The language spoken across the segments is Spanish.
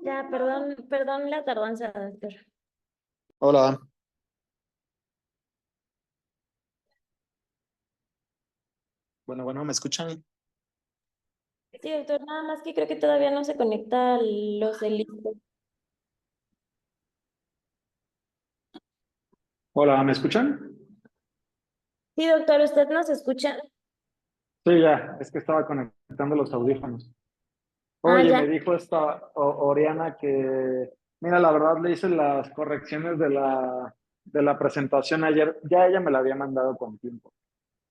Ya, perdón, perdón la tardanza, doctor. Hola, bueno, ¿me escuchan? Sí, doctor, nada más que creo que todavía no se conecta los del listo. Hola, ¿me escuchan? Sí, doctor, ¿usted nos escucha? Sí, ya, es que estaba conectando los audífonos. Ah, Oye, ya. me dijo esta Oriana que, mira, la verdad le hice las correcciones de la presentación ayer, ya ella me la había mandado con tiempo.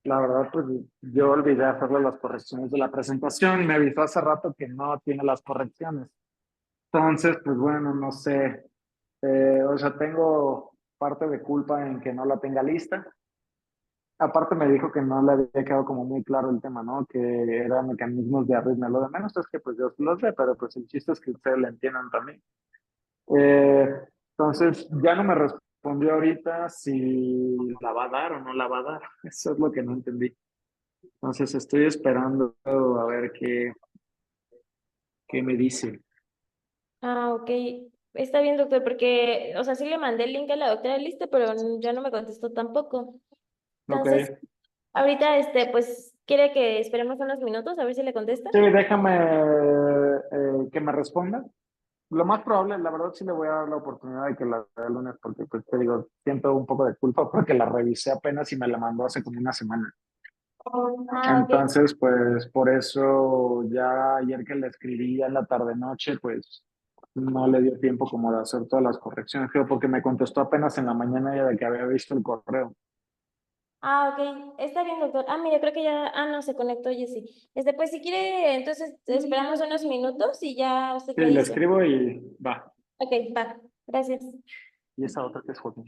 La verdad, pues yo olvidé hacerle las correcciones de la presentación y me avisó hace rato que no tiene las correcciones. Entonces, pues bueno, no sé, o sea, tengo parte de culpa en que no la tenga lista. Aparte me dijo que no le había quedado como muy claro el tema, ¿no? Que eran mecanismos de arritmia. Lo de menos es que pues yo sí lo sé, pero pues el chiste es que ustedes lo entiendan también. Eh, entonces ya no me respondió ahorita si la va a dar o no la va a dar. Eso es lo que no entendí. Entonces estoy esperando a ver qué me dice. Ah, ok. Está bien, doctor, porque, o sea, sí le mandé el link a la doctora lista, pero ya no me contestó tampoco. Ok. Entonces, ahorita, pues, ¿quiere que esperemos unos minutos a ver si le contesta? Sí, déjame que me responda. Lo más probable, la verdad sí le voy a dar la oportunidad de que la vea el lunes porque pues te digo, siento un poco de culpa porque la revisé apenas y me la mandó hace como una semana. Ah, ok. Entonces, pues por eso ya ayer que le escribí ya en la tarde noche, pues no le dio tiempo como de hacer todas las correcciones, creo, porque me contestó apenas en la mañana ya de que había visto el correo. Ah, ok. Está bien, doctor. Ah, mira, creo que ya. Ah, no, se conectó Jessy. Pues si quiere, entonces esperamos unos minutos y ya usted Sí, me le dice. escribo y va. Ok, va. Gracias. Y esa otra que es Joaquín.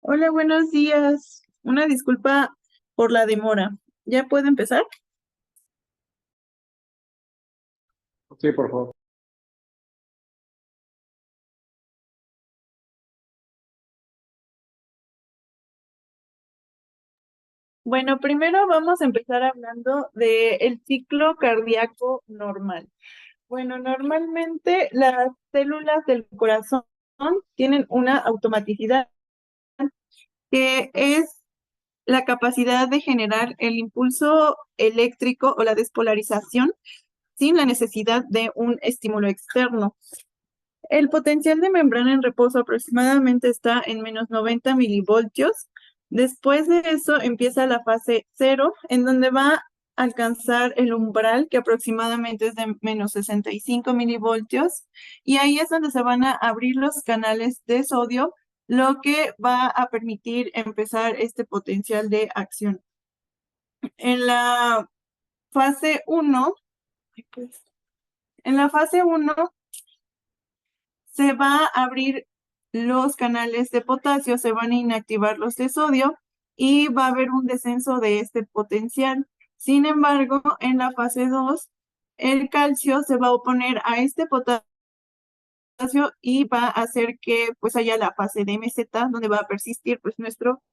Hola, buenos días. Una disculpa por la demora. ¿Ya puedo empezar? Sí, por favor. Bueno, primero vamos a empezar hablando del ciclo cardíaco normal. Bueno, normalmente las células del corazón tienen una automaticidad que es la capacidad de generar el impulso eléctrico o la despolarización sin la necesidad de un estímulo externo. El potencial de membrana en reposo aproximadamente está en menos 90 milivoltios. Después de eso empieza la fase cero, en donde va a alcanzar el umbral, que aproximadamente es de menos 65 milivoltios, y ahí es donde se van a abrir los canales de sodio, lo que va a permitir empezar este potencial de acción. En la fase uno, en la fase uno se va a abrir los canales de potasio, se van a inactivar los de sodio y va a haber un descenso de este potencial. Sin embargo, en la fase 2, el calcio se va a oponer a este potasio y va a hacer que pues haya la fase de MZ, donde va a persistir pues nuestro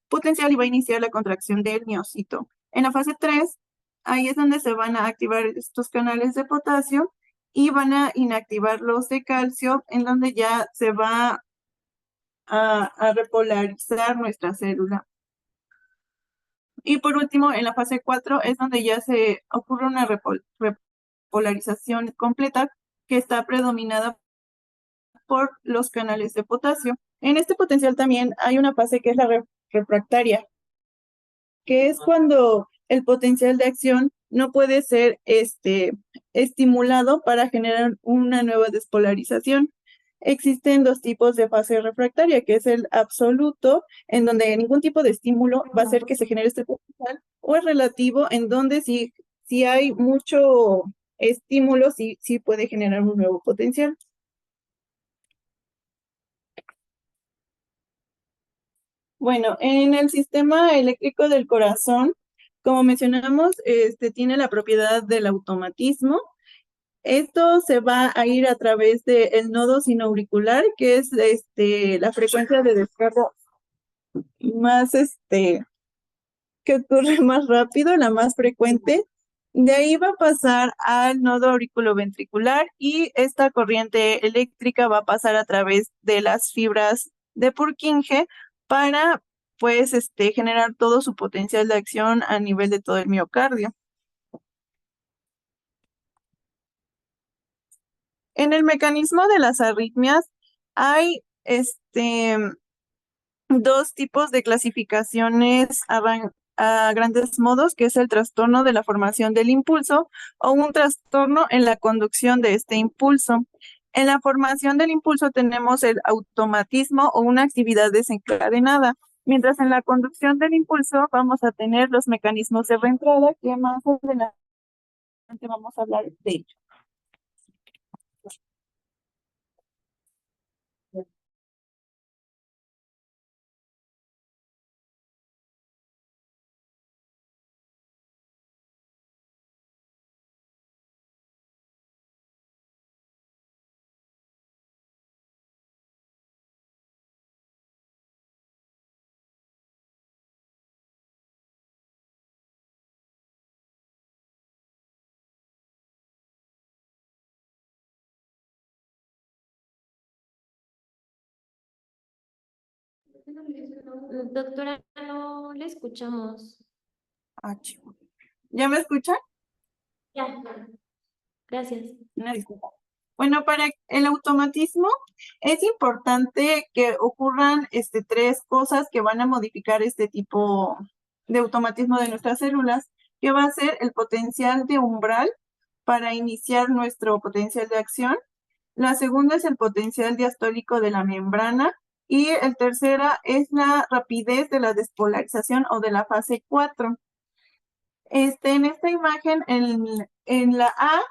potencial y va a iniciar la contracción del miocito. En la fase 3, ahí es donde se van a activar estos canales de potasio y van a inactivar los de calcio, en donde ya se va a repolarizar nuestra célula. Y por último, en la fase 4 es donde ya se ocurre una repolarización completa que está predominada por los canales de potasio. En este potencial también hay una fase que es la refractaria, que es cuando el potencial de acción no puede ser estimulado para generar una nueva despolarización. Existen dos tipos de fase refractaria, que es el absoluto, en donde ningún tipo de estímulo va a hacer que se genere este potencial, o el relativo, en donde si hay mucho estímulo, sí puede generar un nuevo potencial. Bueno, en el sistema eléctrico del corazón, como mencionamos, tiene la propiedad del automatismo. Esto se va a ir a través del nodo sinoauricular, que es la frecuencia de descarga más que ocurre más rápido, la más frecuente. De ahí va a pasar al nodo auriculoventricular y esta corriente eléctrica va a pasar a través de las fibras de Purkinje para pues generar todo su potencial de acción a nivel de todo el miocardio. En el mecanismo de las arritmias hay dos tipos de clasificaciones a grandes modos, que es el trastorno de la formación del impulso o un trastorno en la conducción de este impulso. En la formación del impulso tenemos el automatismo o una actividad desencadenada, mientras en la conducción del impulso vamos a tener los mecanismos de reentrada, que más adelante vamos a hablar de ello. Doctora, no le escuchamos. Ah, chico. ¿Ya me escuchan? Ya, gracias. Una disculpa. Bueno, para el automatismo es importante que ocurran tres cosas que van a modificar este tipo de automatismo de nuestras células, que va a ser el potencial de umbral para iniciar nuestro potencial de acción. La segunda es el potencial diastólico de la membrana y el tercera es la rapidez de la despolarización o de la fase 4. En esta imagen, en la A,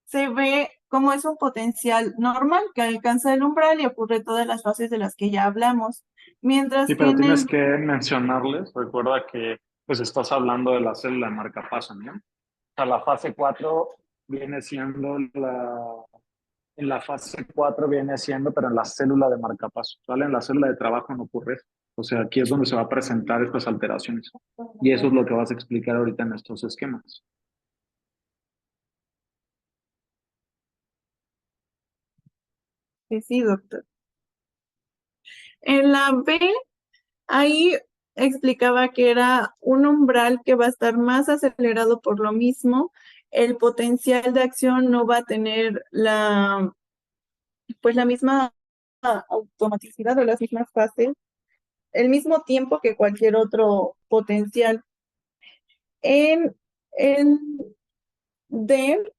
se ve cómo es un potencial normal que alcanza el umbral y ocurre todas las fases de las que ya hablamos. Mientras Sí, que pero en tienes el, que mencionarles, recuerda que pues estás hablando de la célula de marcapaso, ¿no? O sea, la fase 4 viene siendo en la fase 4 viene siendo, pero en la célula de marcapaso, ¿vale? En la célula de trabajo no ocurre eso. O sea, aquí es donde se va a presentar estas alteraciones. Y eso es lo que vas a explicar ahorita en estos esquemas. sí, doctor. En la B, ahí explicaba que era un umbral que va a estar más acelerado por lo mismo. El potencial de acción no va a tener pues la misma automaticidad o las mismas fases, el mismo tiempo que cualquier otro potencial. En el D,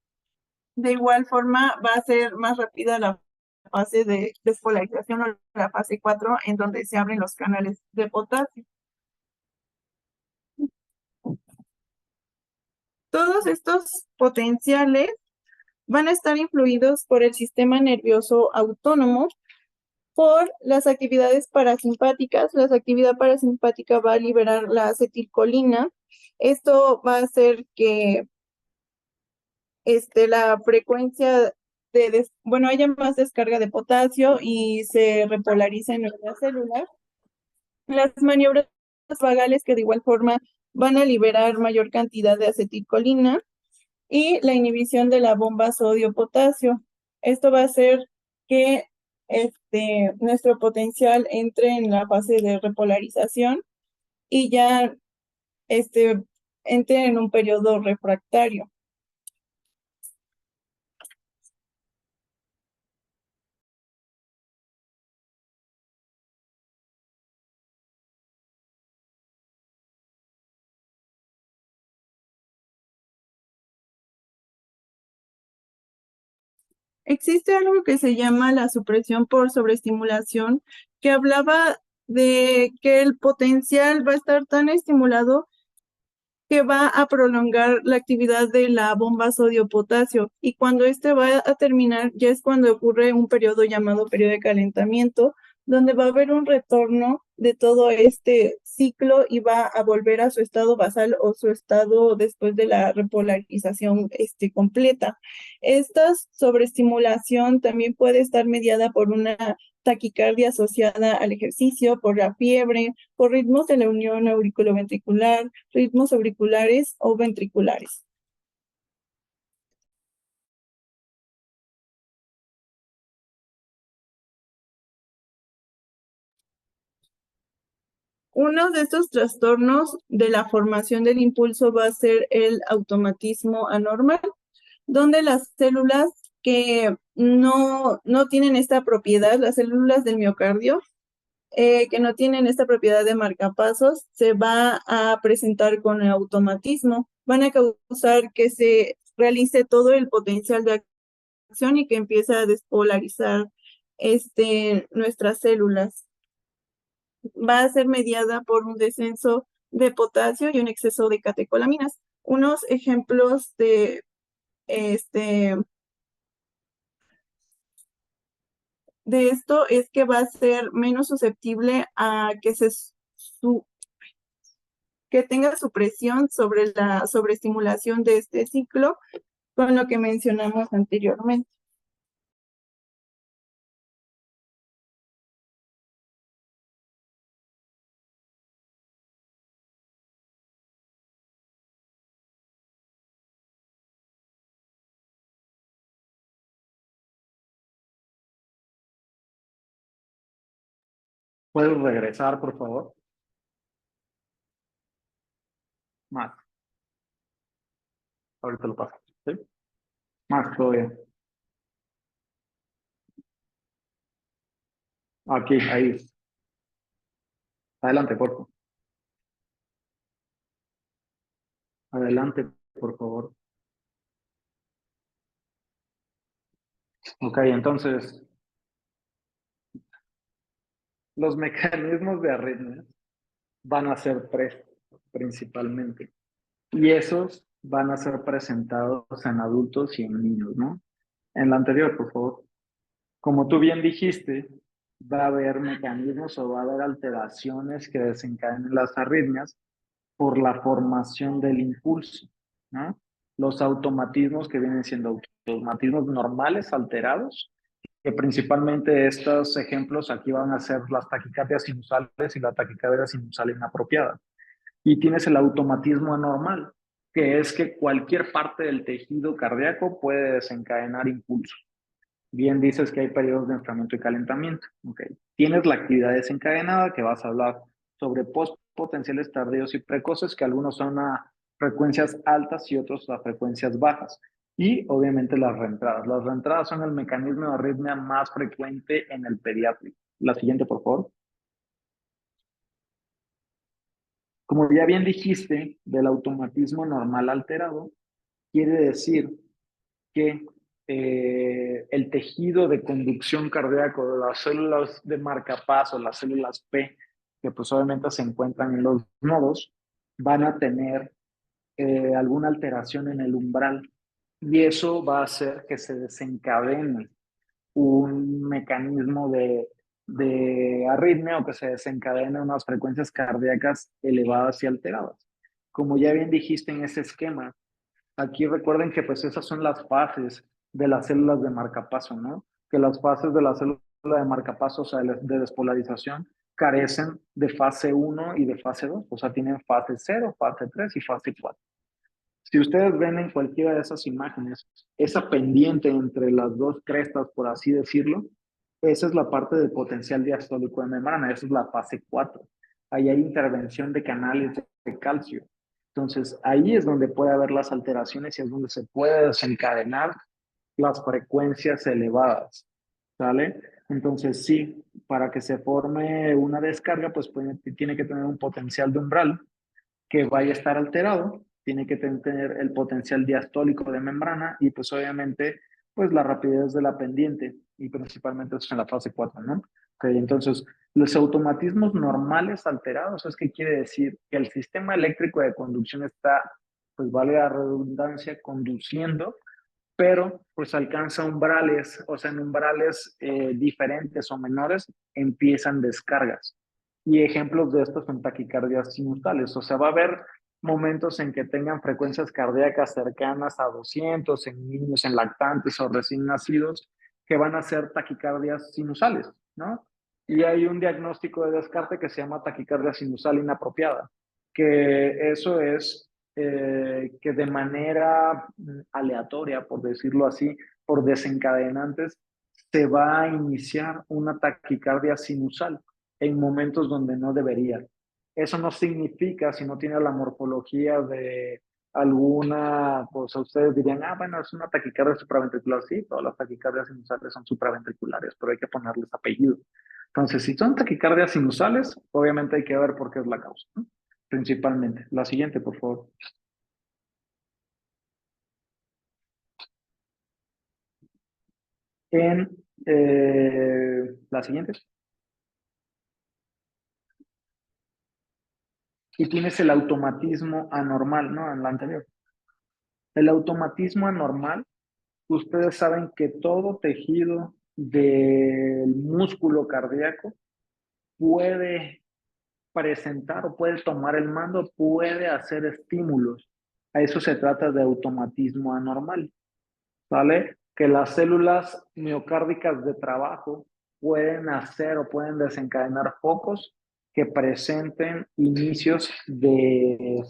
de igual forma, va a ser más rápida la fase de despolarización o la fase 4, en donde se abren los canales de potasio. Todos estos potenciales van a estar influidos por el sistema nervioso autónomo, por las actividades parasimpáticas. La actividad parasimpática va a liberar la acetilcolina. Esto va a hacer que la frecuencia bueno, haya más descarga de potasio y se repolariza en nuestras células. Las maniobras vagales que de igual forma van a liberar mayor cantidad de acetilcolina y la inhibición de la bomba sodio-potasio. Esto va a hacer que nuestro potencial entre en la fase de repolarización y ya entre en un periodo refractario. Existe algo que se llama la supresión por sobreestimulación, que hablaba de que el potencial va a estar tan estimulado que va a prolongar la actividad de la bomba sodio-potasio, y cuando este va a terminar ya es cuando ocurre un periodo llamado periodo de calentamiento, donde va a haber un retorno de todo este ciclo y va a volver a su estado basal o su estado después de la repolarización completa. Esta sobreestimulación también puede estar mediada por una taquicardia asociada al ejercicio, por la fiebre, por ritmos de la unión auriculoventricular, ritmos auriculares o ventriculares. Uno de estos trastornos de la formación del impulso va a ser el automatismo anormal, donde las células que no tienen esta propiedad, las células del miocardio, que no tienen esta propiedad de marcapasos, se va a presentar con el automatismo. Van a causar que se realice todo el potencial de acción y que empiece a despolarizar nuestras células. Va a ser mediada por un descenso de potasio y un exceso de catecolaminas. Unos ejemplos de esto es que va a ser menos susceptible a que tenga supresión sobre la sobreestimulación de este ciclo, con lo que mencionamos anteriormente. ¿Puedes regresar, por favor? Más. Ahorita lo paso. ¿Sí? Más todavía. Aquí, ahí. Adelante, por favor. Adelante, por favor. Ok, entonces, los mecanismos de arritmia van a ser tres, principalmente. Y esos van a ser presentados en adultos y en niños, ¿no? En la anterior, por favor. Como tú bien dijiste, va a haber mecanismos o va a haber alteraciones que desencadenen las arritmias por la formación del impulso, ¿no? Los automatismos que vienen siendo automatismos normales alterados, que principalmente estos ejemplos aquí van a ser las taquicardias sinusales y la taquicardia sinusal inapropiada. Y tienes el automatismo anormal, que es que cualquier parte del tejido cardíaco puede desencadenar impulso. Bien dices que hay periodos de enfriamiento y calentamiento. Okay. Tienes la actividad desencadenada, que vas a hablar sobre postpotenciales tardíos y precoces, que algunos son a frecuencias altas y otros a frecuencias bajas. Y obviamente las reentradas. Las reentradas son el mecanismo de arritmia más frecuente en el pediátrico. La siguiente, por favor. Como ya bien dijiste, del automatismo normal alterado, quiere decir que el tejido de conducción cardíaco de las células de marcapaso, las células P, que pues obviamente se encuentran en los nodos, van a tener alguna alteración en el umbral y eso va a hacer que se desencadene un mecanismo de arritmia o que se desencadenen unas frecuencias cardíacas elevadas y alteradas. Como ya bien dijiste en ese esquema, aquí recuerden que pues esas son las fases de las células de marcapaso, ¿no? Que las fases de la célula de marcapaso, o sea, de despolarización, carecen de fase 1 y de fase 2, o sea, tienen fase 0, fase 3 y fase 4. Si ustedes ven en cualquiera de esas imágenes, esa pendiente entre las dos crestas, por así decirlo, esa es la parte del potencial diastólico de membrana, esa es la fase 4. Ahí hay intervención de canales de calcio. Entonces, ahí es donde puede haber las alteraciones y es donde se puede desencadenar las frecuencias elevadas, ¿sale? Entonces, sí, para que se forme una descarga, pues tiene que tener un potencial de umbral que vaya a estar alterado, tiene que tener el potencial diastólico de membrana y pues obviamente pues la rapidez de la pendiente y principalmente eso en la fase 4, ¿no? Okay, entonces, los automatismos normales alterados es que quiere decir que el sistema eléctrico de conducción está, pues vale la redundancia, conduciendo, pero pues alcanza umbrales, o sea, en umbrales diferentes o menores empiezan descargas. Y ejemplos de estos son taquicardias sinusales, o sea, va a haber momentos en que tengan frecuencias cardíacas cercanas a 200 en niños, en lactantes o recién nacidos, que van a ser taquicardias sinusales, ¿no? Y hay un diagnóstico de descarte que se llama taquicardia sinusal inapropiada, que eso es que de manera aleatoria, por decirlo así, por desencadenantes, se va a iniciar una taquicardia sinusal en momentos donde no debería. Eso no significa, si no tiene la morfología de alguna cosa, ustedes dirían, ah, bueno, es una taquicardia supraventricular. Sí, todas las taquicardias sinusales son supraventriculares, pero hay que ponerles apellido. Entonces, si son taquicardias sinusales, obviamente hay que ver por qué es la causa, ¿no? Principalmente. La siguiente, por favor. En la siguiente. Y tienes el automatismo anormal, ¿no? En la anterior. El automatismo anormal, ustedes saben que todo tejido del músculo cardíaco puede presentar o puede tomar el mando, puede hacer estímulos. A eso se trata de automatismo anormal, ¿vale? Que las células miocárdicas de trabajo pueden hacer o pueden desencadenar focos que presenten inicios de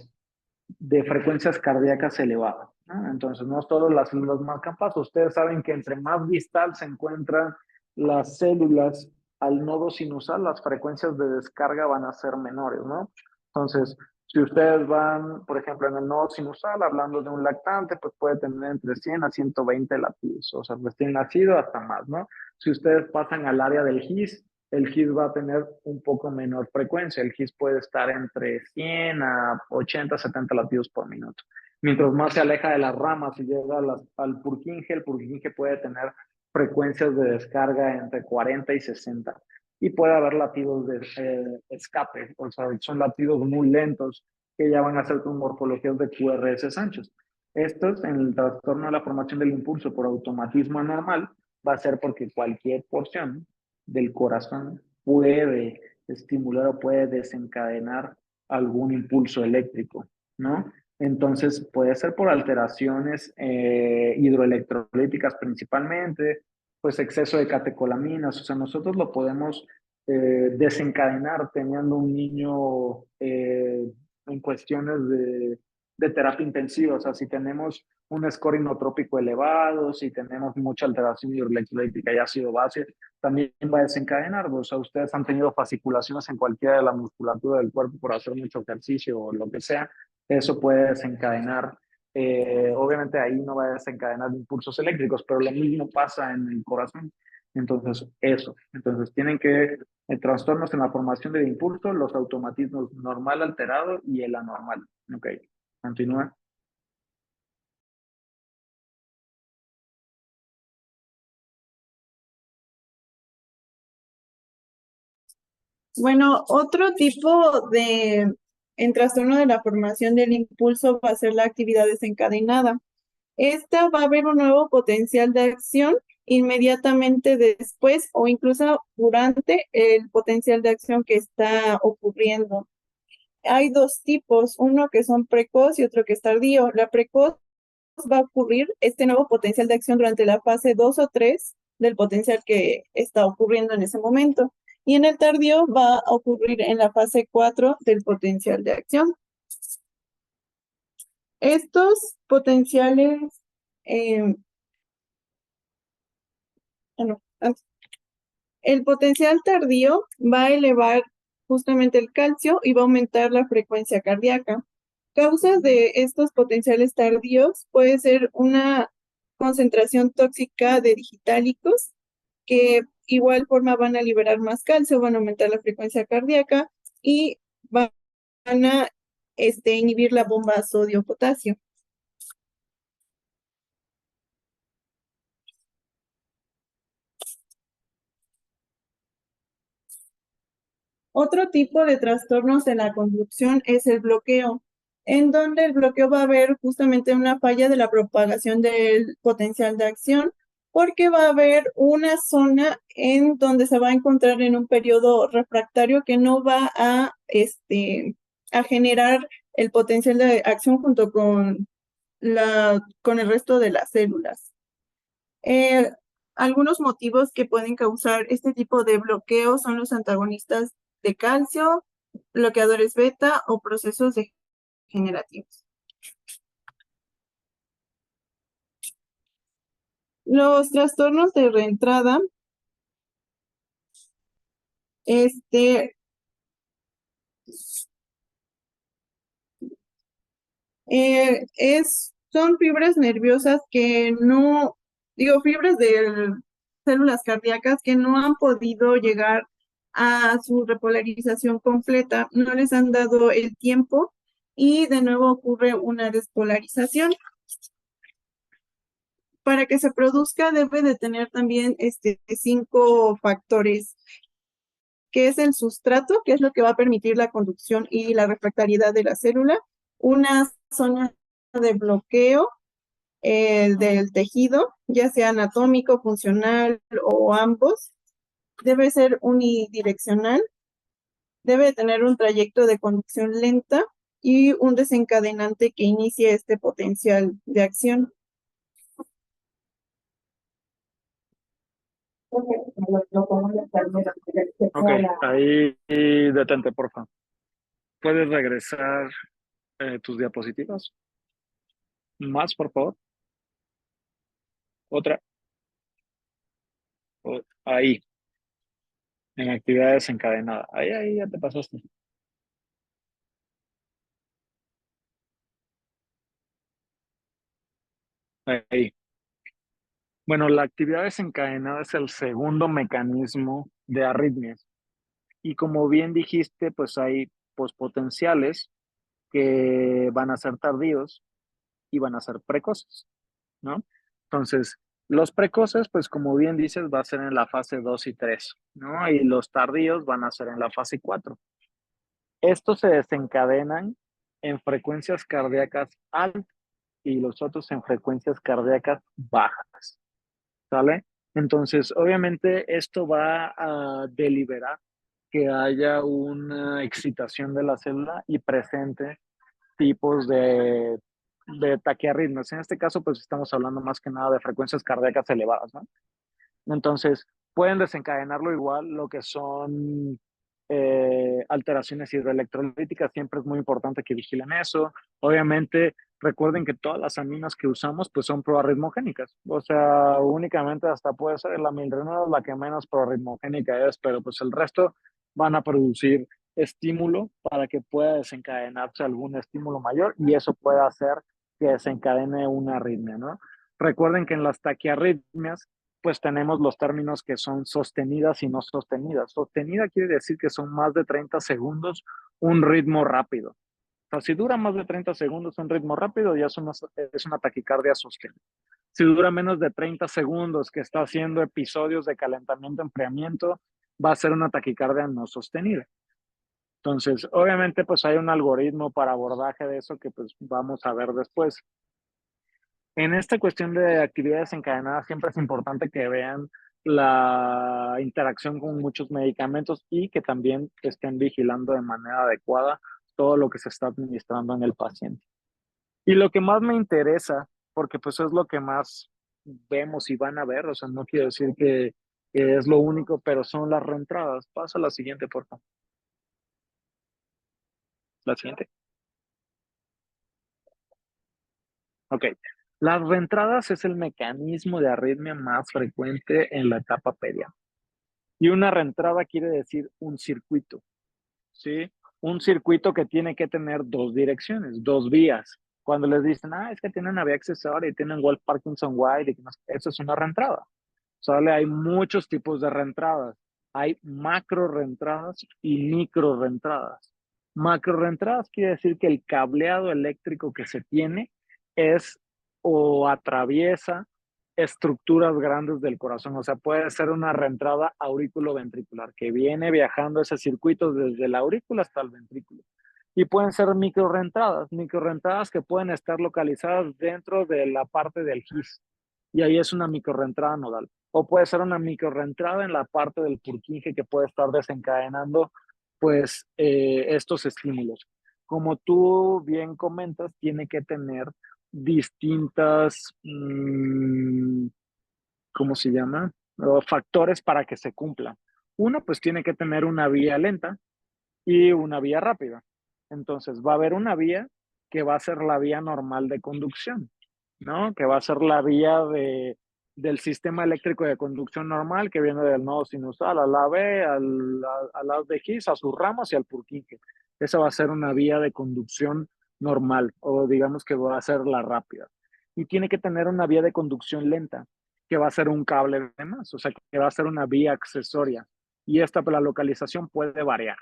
frecuencias cardíacas elevadas, ¿no? Entonces, no solo las células marcan paso. Ustedes saben que entre más distal se encuentran las células al nodo sinusal, las frecuencias de descarga van a ser menores, ¿no? Entonces, si ustedes van, por ejemplo, en el nodo sinusal, hablando de un lactante, pues puede tener entre 100 a 120 latidos, o sea, recién nacido hasta más, ¿no? Si ustedes pasan al área del GIS, el GIS va a tener un poco menor frecuencia. El GIS puede estar entre 100 a 80, 70 latidos por minuto. Mientras más se aleja de las ramas y llega al Purkinje, el Purkinje puede tener frecuencias de descarga entre 40 y 60. Y puede haber latidos de escape, o sea, son latidos muy lentos que ya van a ser con morfologías de QRS anchos. Estos, en el trastorno de la formación del impulso por automatismo anormal, va a ser porque cualquier porción del corazón puede estimular o puede desencadenar algún impulso eléctrico, ¿no? Entonces puede ser por alteraciones hidroelectrolíticas principalmente, pues exceso de catecolaminas, o sea, nosotros lo podemos desencadenar teniendo un niño en cuestiones de terapia intensiva, o sea, si tenemos un score inotrópico elevado, si tenemos mucha alteración hidroelectrolítica y ácido base, también va a desencadenar. O sea, ustedes han tenido fasciculaciones en cualquiera de la musculatura del cuerpo por hacer mucho ejercicio o lo que sea, eso puede desencadenar. Obviamente ahí no va a desencadenar impulsos eléctricos, pero lo mismo pasa en el corazón. Entonces, eso. Entonces, tienen que trastornos en la formación del impulso, los automatismos normal alterado y el anormal. Ok, continúa. Bueno, otro tipo de en trastorno de la formación del impulso va a ser la actividad desencadenada. Esta va a haber un nuevo potencial de acción inmediatamente después o incluso durante el potencial de acción que está ocurriendo. Hay dos tipos, uno que son precoz y otro que es tardío. La precoz va a ocurrir este nuevo potencial de acción durante la fase 2 o 3 del potencial que está ocurriendo en ese momento. Y en el tardío va a ocurrir en la fase 4 del potencial de acción. Estos potenciales, eh, no, el potencial tardío va a elevar justamente el calcio y va a aumentar la frecuencia cardíaca. Causas de estos potenciales tardíos puede ser una concentración tóxica de digitálicos, que igual forma van a liberar más calcio, van a aumentar la frecuencia cardíaca y van a inhibir la bomba sodio-potasio. Otro tipo de trastornos de la conducción es el bloqueo, en donde el bloqueo va a haber justamente una falla de la propagación del potencial de acción, porque va a haber una zona en donde se va a encontrar en un periodo refractario que no va a generar el potencial de acción junto con con el resto de las células. Algunos motivos que pueden causar este tipo de bloqueo son los antagonistas de calcio, bloqueadores beta o procesos degenerativos. Los trastornos de reentrada, este, son fibras nerviosas que no, digo, fibras de células cardíacas que no han podido llegar a su repolarización completa, no les han dado el tiempo y de nuevo ocurre una despolarización. Para que se produzca debe de tener también 5 factores, que es el sustrato, que es lo que va a permitir la conducción y la refractariedad de la célula, una zona de bloqueo del tejido, ya sea anatómico, funcional o ambos, debe ser unidireccional, debe tener un trayecto de conducción lenta y un desencadenante que inicie este potencial de acción. Ok, ahí detente, por favor. ¿Puedes regresar tus diapositivas? Más, por favor. Otra. Ahí. En actividad desencadenada. Ahí ya te pasaste. Ahí. Bueno, la actividad desencadenada es el segundo mecanismo de arritmias. Y como bien dijiste, pues hay pospotenciales que van a ser tardíos y van a ser precoces, ¿no? Entonces, los precoces, pues como bien dices, va a ser en la fase 2 y 3, ¿no? Y los tardíos van a ser en la fase 4. Estos se desencadenan en frecuencias cardíacas altas y los otros en frecuencias cardíacas bajas, ¿sale? Entonces, obviamente, esto va a deliberar que haya una excitación de la célula y presente tipos de taquiarritmias. En este caso, pues estamos hablando más que nada de frecuencias cardíacas elevadas, ¿no? Entonces, pueden desencadenarlo igual lo que son alteraciones hidroelectrolíticas. Siempre es muy importante que vigilen eso. Obviamente, recuerden que todas las aminas que usamos pues son proarritmogénicas. O sea, únicamente hasta puede ser la milrenona la que menos proarritmogénica es, pero pues el resto van a producir estímulo para que pueda desencadenarse algún estímulo mayor y eso puede hacer que desencadene una arritmia, ¿no? Recuerden que en las taquiarritmias pues tenemos los términos que son sostenidas y no sostenidas. Sostenida quiere decir que son más de 30 segundos un ritmo rápido. O sea, si dura más de 30 segundos un ritmo rápido, ya es una taquicardia sostenida. Si dura menos de 30 segundos, que está haciendo episodios de calentamiento, enfriamiento, va a ser una taquicardia no sostenida. Entonces, obviamente, pues hay un algoritmo para abordaje de eso que pues vamos a ver después. En esta cuestión de actividades encadenadas, siempre es importante que vean la interacción con muchos medicamentos y que también estén vigilando de manera adecuada todo lo que se está administrando en el paciente. Y lo que más me interesa, porque pues es lo que más vemos y van a ver, o sea, no quiero decir que es lo único, pero son las reentradas. Pasa a la siguiente, por favor. La siguiente. Ok. Las reentradas es el mecanismo de arritmia más frecuente en la etapa pediátrica. Y una reentrada quiere decir un circuito, ¿sí? Un circuito que tiene que tener dos direcciones, dos vías. Cuando les dicen, es que tienen una vía accesoria y tienen Wolf Parkinson White, eso es una reentrada. ¿Sale? Hay muchos tipos de reentradas. Hay macro reentradas y micro reentradas. Macro reentradas quiere decir que el cableado eléctrico que se tiene es o atraviesa estructuras grandes del corazón. O sea, puede ser una reentrada aurículo-ventricular que viene viajando ese circuito desde la aurícula hasta el ventrículo. Y pueden ser micro reentradas que pueden estar localizadas dentro de la parte del GIS. Y ahí es una micro reentrada nodal. O puede ser una micro reentrada en la parte del Purkinje que puede estar desencadenando pues estos estímulos. Como tú bien comentas, tiene que tener distintas, ¿cómo se llama? Factores para que se cumpla. Uno, pues tiene que tener una vía lenta y una vía rápida. Entonces, va a haber una vía que va a ser la vía normal de conducción, ¿no? Que va a ser la vía del sistema eléctrico de conducción normal que viene del nodo sinusal a la B, al lado de His, a sus ramas y al Purkinje. Esa va a ser una vía de conducción normal o digamos que va a ser la rápida. Y tiene que tener una vía de conducción lenta, que va a ser un cable de más, o sea, que va a ser una vía accesoria. Y esta, pues, la localización puede variar.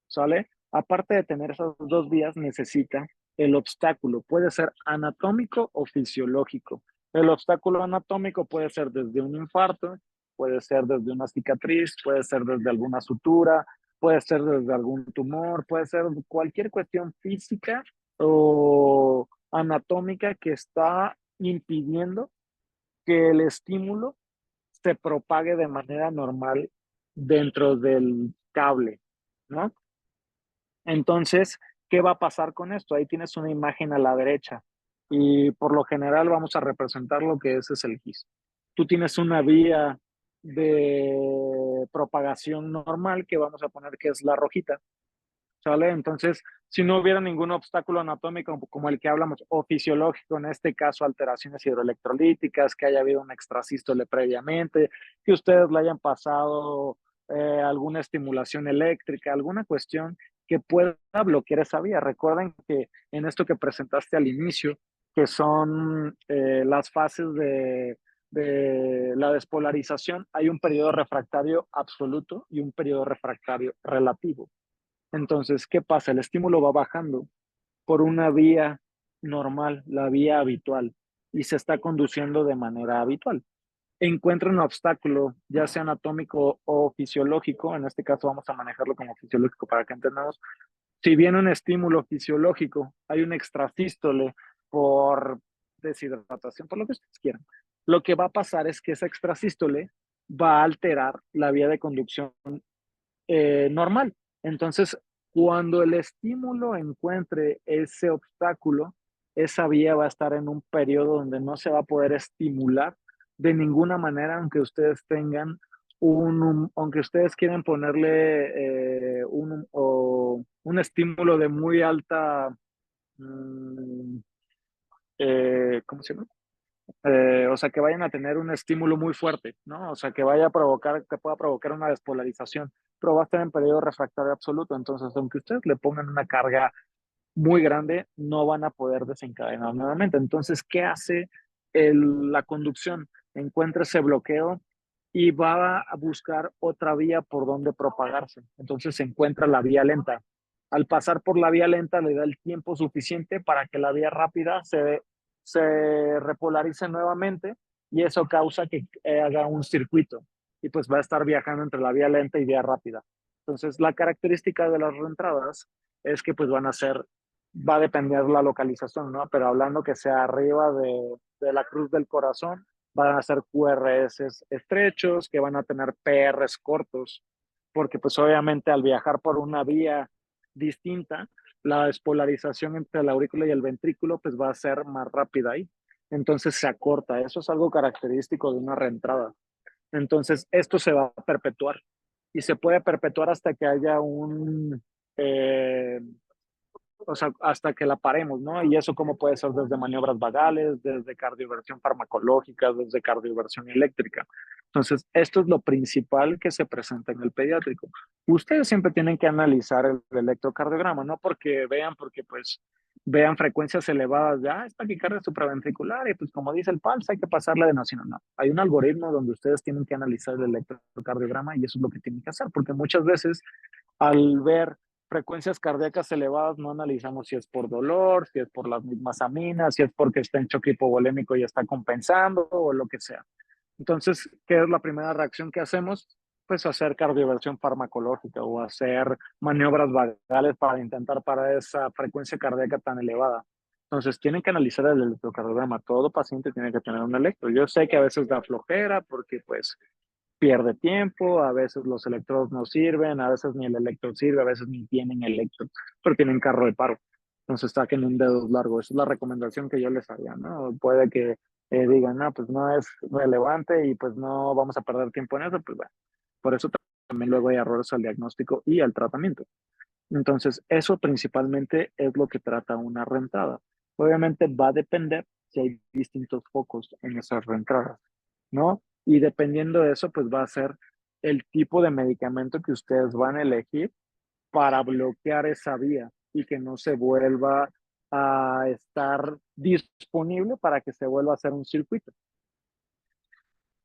¿Sale? Aparte de tener esas dos vías, necesita el obstáculo. Puede ser anatómico o fisiológico. El obstáculo anatómico puede ser desde un infarto, puede ser desde una cicatriz, puede ser desde alguna sutura, puede ser desde algún tumor, puede ser cualquier cuestión física o anatómica que está impidiendo que el estímulo se propague de manera normal dentro del cable, ¿no? Entonces, ¿qué va a pasar con esto? Ahí tienes una imagen a la derecha y por lo general vamos a representar lo que es el GIS. Tú tienes una vía de propagación normal que vamos a poner que es la rojita, ¿sale? Entonces, si no hubiera ningún obstáculo anatómico como el que hablamos, o fisiológico, en este caso alteraciones hidroelectrolíticas, que haya habido un extrasístole previamente, que ustedes le hayan pasado alguna estimulación eléctrica, alguna cuestión que pueda bloquear esa vía. Recuerden que en esto que presentaste al inicio, que son las fases de la despolarización, hay un periodo refractario absoluto y un periodo refractario relativo. Entonces, ¿qué pasa? El estímulo va bajando por una vía normal, la vía habitual, y se está conduciendo de manera habitual. Encuentra un obstáculo, ya sea anatómico o fisiológico, en este caso vamos a manejarlo como fisiológico para que entendamos. Si viene un estímulo fisiológico, hay un extrasístole por deshidratación, por lo que ustedes quieran. Lo que va a pasar es que esa extrasístole va a alterar la vía de conducción normal. Entonces, cuando el estímulo encuentre ese obstáculo, esa vía va a estar en un periodo donde no se va a poder estimular de ninguna manera, aunque ustedes tengan aunque ustedes quieran ponerle un estímulo de muy alta, mm, ¿cómo se llama? O sea, que vayan a tener un estímulo muy fuerte, ¿no? O sea, que vaya a provocar, que pueda provocar una despolarización, pero va a estar en periodo refractario absoluto. Entonces, aunque ustedes le pongan una carga muy grande, no van a poder desencadenar nuevamente. Entonces, ¿qué hace la conducción? Encuentra ese bloqueo y va a buscar otra vía por donde propagarse. Entonces, se encuentra la vía lenta. Al pasar por la vía lenta, le da el tiempo suficiente para que la vía rápida se repolarice nuevamente y eso causa que haga un circuito y pues va a estar viajando entre la vía lenta y vía rápida. Entonces, la característica de las reentradas es que pues van a ser, va a depender la localización, ¿no? Pero hablando que sea arriba de la cruz del corazón, van a ser QRS estrechos, que van a tener PRs cortos, porque pues obviamente al viajar por una vía distinta, la despolarización entre la aurícula y el ventrículo pues va a ser más rápida ahí. Entonces se acorta. Eso es algo característico de una reentrada. Entonces esto se va a perpetuar y se puede perpetuar hasta que haya o sea, hasta que la paremos, ¿no? Y eso como puede ser desde maniobras vagales, desde cardioversión farmacológica, desde cardioversión eléctrica. Entonces, esto es lo principal que se presenta en el pediátrico. Ustedes siempre tienen que analizar el electrocardiograma, no porque vean, porque pues vean frecuencias elevadas, ya es taquicardia supraventricular y pues como dice el PALS hay que pasarla de nación. No, hay un algoritmo donde ustedes tienen que analizar el electrocardiograma y eso es lo que tienen que hacer, porque muchas veces al ver frecuencias cardíacas elevadas no analizamos si es por dolor, si es por las mismas aminas, si es porque está en choque hipovolémico y está compensando o lo que sea. Entonces, ¿qué es la primera reacción que hacemos? Pues hacer cardioversión farmacológica o hacer maniobras vagales para intentar parar esa frecuencia cardíaca tan elevada. Entonces, tienen que analizar el electrocardiograma. Todo paciente tiene que tener un electro. Yo sé que a veces da flojera porque pues pierde tiempo, a veces los electrodos no sirven, a veces ni el electro sirve, a veces ni tienen electro, pero tienen carro de paro. Entonces saquen un dedo largo. Esa es la recomendación que yo les haría, ¿no? Puede que digan, no, pues no es relevante y pues no vamos a perder tiempo en eso, pues bueno, por eso también luego hay errores al diagnóstico y al tratamiento. Entonces, eso principalmente es lo que trata una reentrada. Obviamente va a depender si hay distintos focos en esas reentradas, ¿no? Y dependiendo de eso, pues va a ser el tipo de medicamento que ustedes van a elegir para bloquear esa vía y que no se vuelva a estar disponible para que se vuelva a hacer un circuito.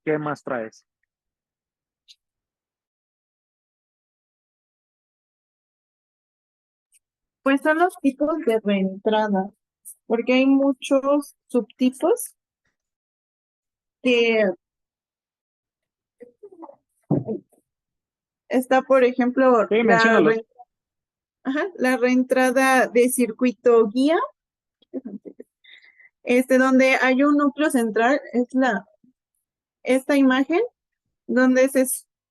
¿Qué más traes? Pues son los tipos de reentrada, porque hay muchos subtipos que está, por ejemplo, Sí, menciónalos. la reentrada de circuito guía, donde hay un núcleo central, es esta imagen, donde se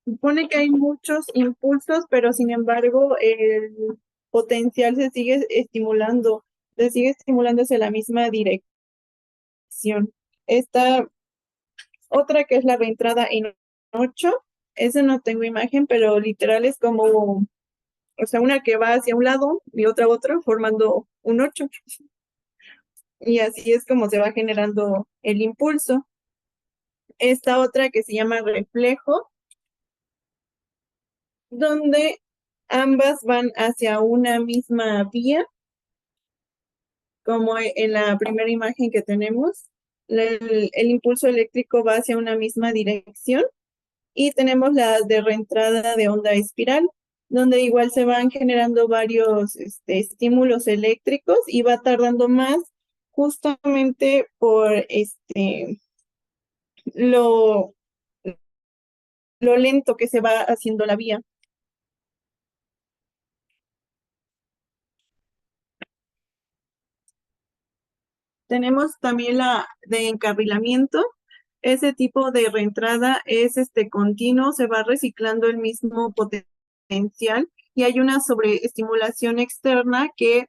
supone que hay muchos impulsos, pero sin embargo el potencial se sigue estimulando hacia la misma dirección. Esta otra que es la reentrada en 8, ese no tengo imagen, pero literal es como, o sea, una que va hacia un lado y otra a otro, formando un 8. Y así es como se va generando el impulso. Esta otra que se llama reflejo, donde ambas van hacia una misma vía, como en la primera imagen que tenemos. El impulso eléctrico va hacia una misma dirección y tenemos la de reentrada de onda espiral, donde igual se van generando varios estímulos eléctricos y va tardando más justamente por lo, lo lento que se va haciendo la vía. Tenemos también la de encarrilamiento. Ese tipo de reentrada es continuo, se va reciclando el mismo potencial y hay una sobreestimulación externa que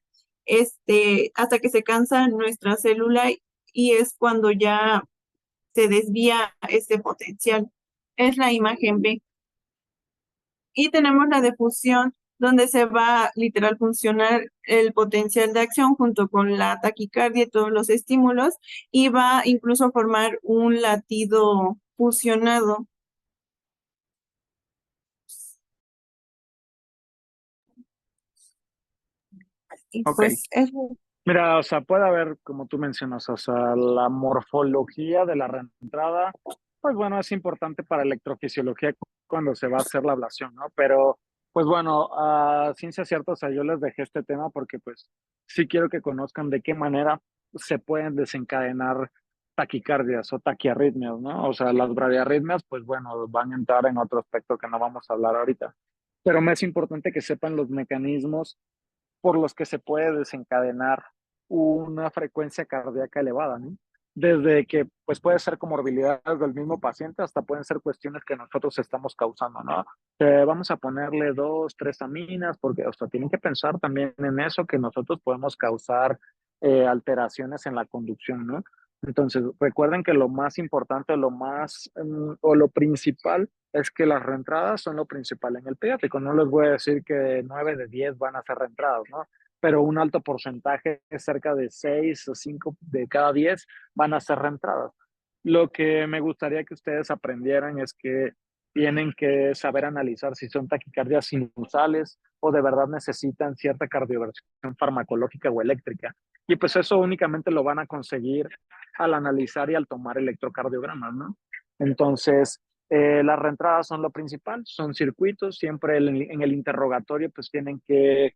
hasta que se cansa nuestra célula y es cuando ya se desvía este potencial. Es la imagen B. Y tenemos la difusión, donde se va literal funcionar el potencial de acción junto con la taquicardia y todos los estímulos, y va incluso a formar un latido fusionado. Y Ok. pues es Mira, o sea, puede haber, como tú mencionas, o sea, la morfología de la reentrada, pues bueno, es importante para electrofisiología cuando se va a hacer la ablación, ¿no? Pero, pues bueno, a ciencia cierta, o sea, yo les dejé este tema porque, pues, sí quiero que conozcan de qué manera se pueden desencadenar taquicardias o taquiarritmias, ¿no? O sea, las bradiarritmias, pues bueno, van a entrar en otro aspecto que no vamos a hablar ahorita. Pero me es importante que sepan los mecanismos por los que se puede desencadenar una frecuencia cardíaca elevada, ¿no? Desde que pues puede ser comorbilidades del mismo paciente hasta pueden ser cuestiones que nosotros estamos causando, ¿no? Vamos a ponerle dos, tres aminas, porque o sea, tienen que pensar también en eso, que nosotros podemos causar alteraciones en la conducción, ¿no? Entonces, recuerden que lo más importante, lo más o lo principal es que las reentradas son lo principal en el pediátrico. No les voy a decir que 9 de 10 van a ser reentradas, ¿no? Pero un alto porcentaje, cerca de 6 o 5 de cada 10, van a ser reentradas. Lo que me gustaría que ustedes aprendieran es que tienen que saber analizar si son taquicardias sinusales o de verdad necesitan cierta cardioversión farmacológica o eléctrica. Y pues eso únicamente lo van a conseguir al analizar y al tomar electrocardiogramas, ¿no? Entonces, las reentradas son lo principal, son circuitos, siempre en el interrogatorio pues tienen que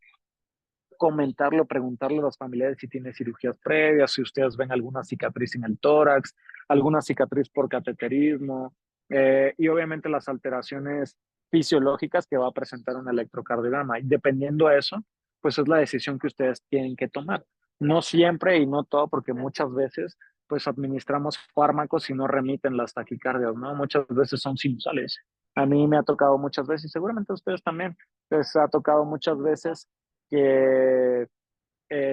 comentarlo, preguntarle a los familiares si tiene cirugías previas, si ustedes ven alguna cicatriz en el tórax, alguna cicatriz por cateterismo, y obviamente las alteraciones fisiológicas que va a presentar un electrocardiograma. Y dependiendo de eso, pues es la decisión que ustedes tienen que tomar. No siempre y no todo, porque muchas veces pues administramos fármacos y no remiten las taquicardias, ¿no? Muchas veces son sinusales. A mí me ha tocado muchas veces, y seguramente a ustedes también, les ha tocado muchas veces que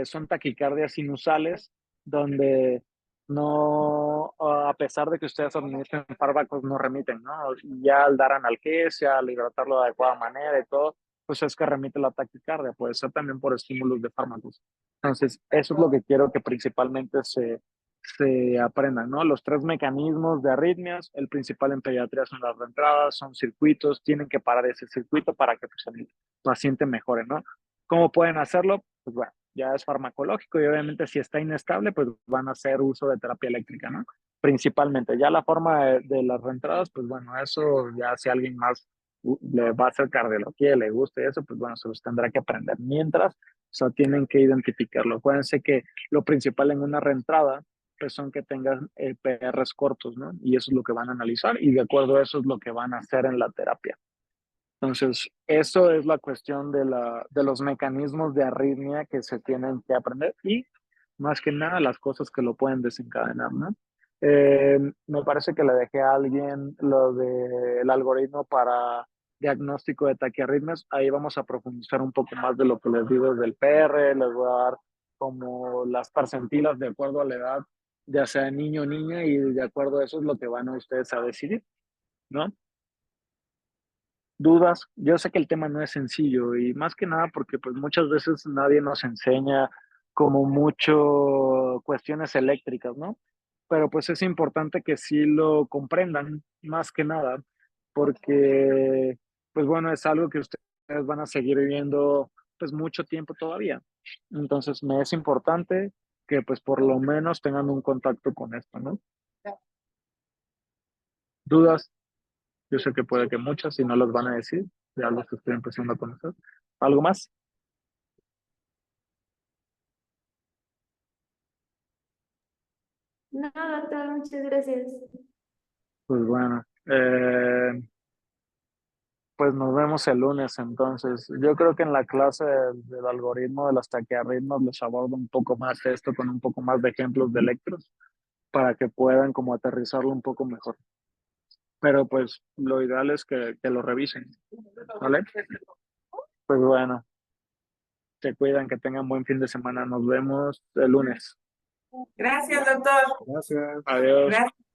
son taquicardias sinusales, donde no, a pesar de que ustedes administren fármacos, no remiten, ¿no? Y ya al dar analgesia, al hidratarlo de adecuada manera y todo, pues es que remite la taquicardia, puede ser también por estímulos de fármacos. Entonces, eso es lo que quiero que principalmente se aprendan, ¿no? Los tres mecanismos de arritmias, el principal en pediatría son las reentradas, son circuitos, tienen que parar ese circuito para que pues, el paciente mejore, ¿no? ¿Cómo pueden hacerlo? Pues bueno, ya es farmacológico y obviamente si está inestable, pues van a hacer uso de terapia eléctrica, ¿no? Principalmente. Ya la forma de las reentradas, pues bueno, eso ya si alguien más le va a hacer cardiología, le gusta y eso, pues bueno, se los tendrá que aprender. Mientras, o sea, tienen que identificarlo. Acuérdense que lo principal en una reentrada, pues son que tengan PRs cortos, ¿no? Y eso es lo que van a analizar y de acuerdo a eso es lo que van a hacer en la terapia. Entonces, eso es la cuestión de los mecanismos de arritmia que se tienen que aprender y más que nada las cosas que lo pueden desencadenar, ¿no? Me parece que le dejé a alguien lo del algoritmo para diagnóstico de taquiarritmias. Ahí vamos a profundizar un poco más de lo que les digo del PR, les voy a dar como las percentilas de acuerdo a la edad, ya sea niño o niña, y de acuerdo a eso es lo que van a ustedes a decidir, ¿no? Dudas. Yo sé que el tema no es sencillo y más que nada porque pues muchas veces nadie nos enseña como mucho cuestiones eléctricas, ¿no? Pero pues es importante que sí lo comprendan más que nada porque pues bueno, es algo que ustedes van a seguir viviendo pues mucho tiempo todavía. Entonces me es importante que pues por lo menos tengan un contacto con esto, ¿no? Dudas, yo sé que puede que muchas y no las van a decir, ya los estoy empezando a conocer. ¿Algo más? No, doctor, muchas gracias. Pues bueno, pues nos vemos el lunes entonces. Yo creo que en la clase del algoritmo de los taquiarritmos les abordo un poco más esto con un poco más de ejemplos de electros para que puedan como aterrizarlo un poco mejor. Pero pues lo ideal es que lo revisen, ¿vale? Pues bueno, se cuidan, que tengan buen fin de semana. Nos vemos el lunes. Gracias, doctor. Gracias. Adiós. Gracias.